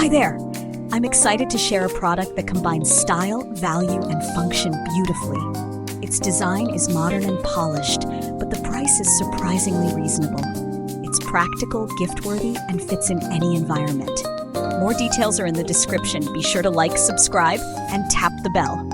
Hi there! I'm excited to share a product that combines style, value, and function beautifully. Its design is modern and polished, but the price is surprisingly reasonable. It's practical, gift-worthy, and fits in any environment. More details are in the description. Be sure to like, subscribe, and tap the bell.